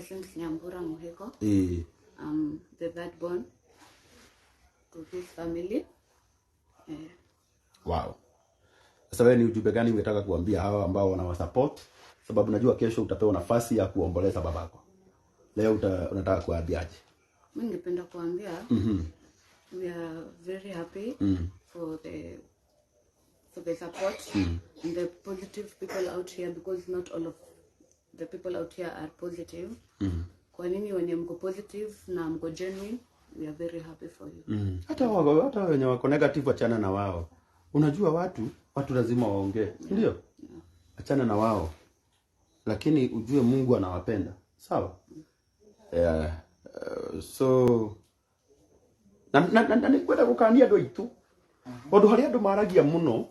Blessings Nyambura Muhiko. The third born to his family. Wow. Sasa wewe ni ujumbe gani ungetaka kuambia hawa ambao wanawasupport? Sababu najua kesho utapewa nafasi ya kuomboleza babako. Leo unataka kuambiaje? Mimi ningependa kuambia we are very happy for the support and the positive people out here, because not all of the people out here are positive. Kwa nini wenye mko positive na mko genuine, we are very happy for you. Hata wenye wako negative achana na wao. Unajua watu lazima waongee, ndio? Achana na wao. Lakini ujue Mungu anawapenda. Sawa? So na kwenda gukania ndo itu. Ondu hari andu maragia muno.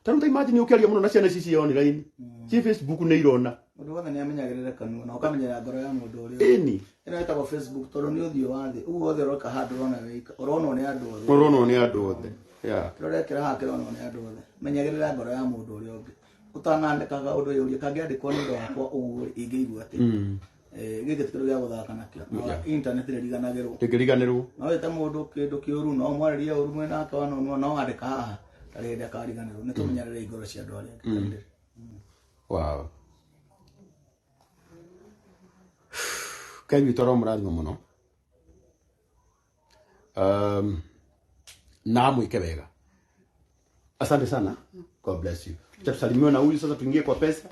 Taru imagine ukiaria muno na ciana ici cia online. Ci Facebook ne irona. Mundu wothe ni amenyagirira kanua na ukamenyera ngoro ya mundu uria. Eni. Ino etagwo Facebook tondo ni uthio wathi. Ugu wothe roka handu rona wika. Uronwo ni andu othe. Uronwo ni andu othe. Yeah. Turekera hakironwo ni andu othe. Menyagirira ngoro ya mundu uria ungi. Utanandikaga undu uyu kangiandikwo ni ndo wakwa ugu ingiigua ati. Gike tikiro gya guthaka nakio. Internet ri riganagirwo. Tigiriganirwo. No wete mundu kindu kiuru no mwariria uru mwena aka no andika haha. Tari ndakariganirwo. Ni tumenyerere igoro cia andu aria. Wow. Kaimi toro murathimo muno. Na mwike wega. Asante sana. God bless you. Tutasalimiwa na huyu sasa, tuingie kwa pesa.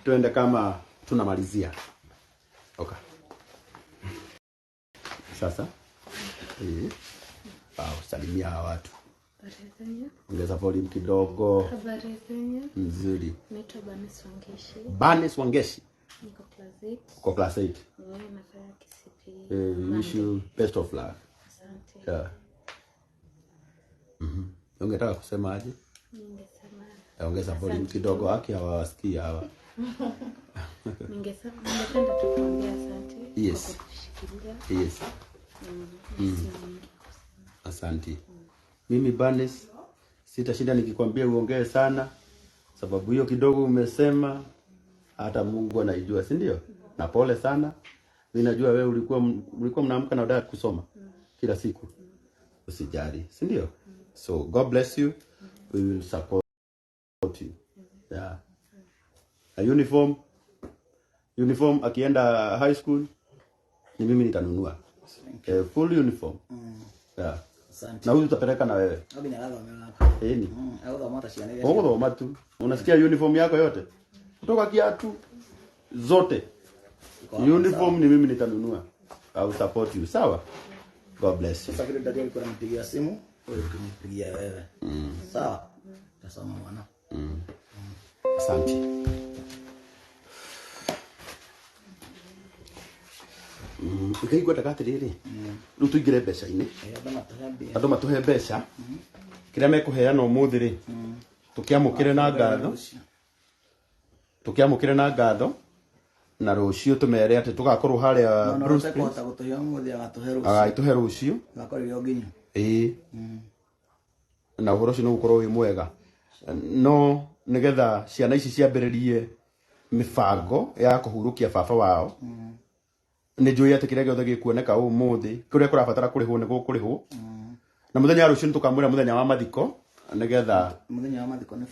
Tuende kama tunamalizia. Okay. Sasa. Salimia watu. Ongeza volume kidogo. Habari zenyu. Nzuri. Naitwa Wangeshi. Banes Wangeshi. Niko class 8. Kwa class 8. Nafanya KCPE. Wish you best of luck. Asante. Yeah. Ungetaka kusema aje? Ningesema. Ongeza volume kidogo, haki hawasikii hawa. Ningependa tu kuambia asante. Yes. Kwa kutushikilia. Yes. Asante. Mimi Banes sitashinda nikikwambia uongee sana, sababu hiyo kidogo umesema hata Mungu anaijua, si ndio? Na pole sana. Mimi najua wewe ulikuwa mnaamka na unataka kusoma kila siku. Usijali, si ndio? So God bless you. We will support you. Yeah. A uniform akienda high school ni mimi nitanunua. Full uniform. Yeah. Na huyu utapeleka na wewe. Ni. Thoma tu. Unasikia uniform yako yote? Kutoka kiatu zote. Uniform ni mimi nitanunua. I will support you. Sawa? God bless you. Sasa vile dada alikuwa anampigia simu, wewe ukimpigia wewe. Sawa? Tasoma mwana. Asante. Ikaigwa takatiriri. Rutu igire mbeca ine. Andu matuhe mbeca. Kiria mekuheana umuthi ri. Tukiamukire na ngatho. Tukiamukire na ngatho. Na rucio tumere ati tugakorwo haria Bruce Prince gutuhe umuthi agatuhe rucio. Agatuhe rucio. Gakorire onginyu. Na uhoro ucio no gukorwo wi mwega. No nigetha ciana ici ciambiririe mifango ya kuhurukia baba wao. Ni njui ati kiria giothe gikuoneka umuthi kuria kurabatara kurihwo ni gukurihwo. Na muthenya rucio tukamwira muthenya wa mathiko nigetha muthenya wa mathiko ni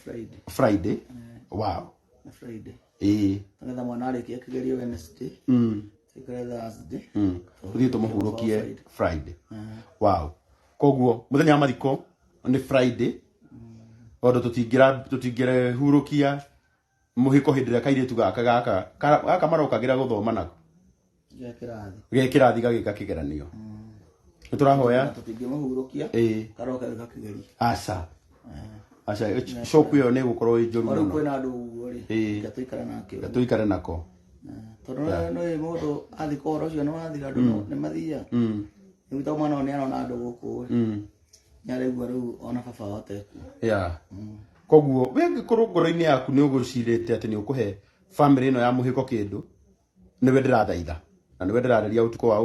Friday. Wow. Na Friday. Nigetha mwana arikia kigerio Wednesday. Ikare Thursday. Uthii tumuhurukie Friday. Wow. Koguo muthenya wa mathiko ni Friday. Ondo tutingire hurukia Muhiko hindira kairitu gaka marokagira guthoma nako. Gekirathi gagika kigeranio. Niturahoya tutingimuhurukia karoka gakigeri. Aca shoku yo ne gukorwo injuru muno. Kwina andu uguo ri gatuikare nako. Tondo no mundu athiko oro cio no athika andu ne mathia. Ni to mwana ne arona andu guku. Nyaregwa ru ona baba wote ku. Yeah. Koguo we ngikorwo ngoro-ini yaku ni ugucirite ati ni ukuhe family ino ya Muhiko kindu, ni we ndirathaitha na ni we ndirareria utuko wa